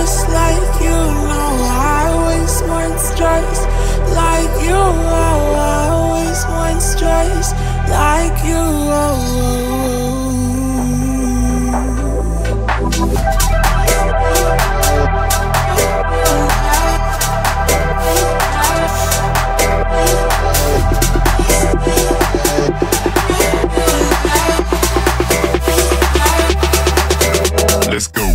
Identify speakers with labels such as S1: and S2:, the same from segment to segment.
S1: just like you. No, I always want stress like you. Oh, I always want stress like you.
S2: Let's go.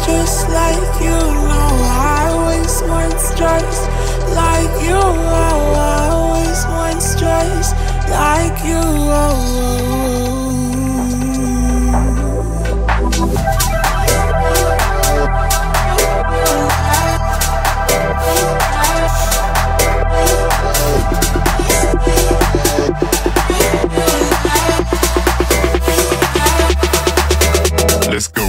S2: Just like you. No, I always want stress like you. Oh, I always want stress like you. Let's go.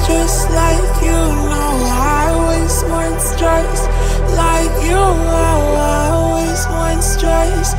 S2: Just like you. No, I always want stress like you. Oh, I always want stress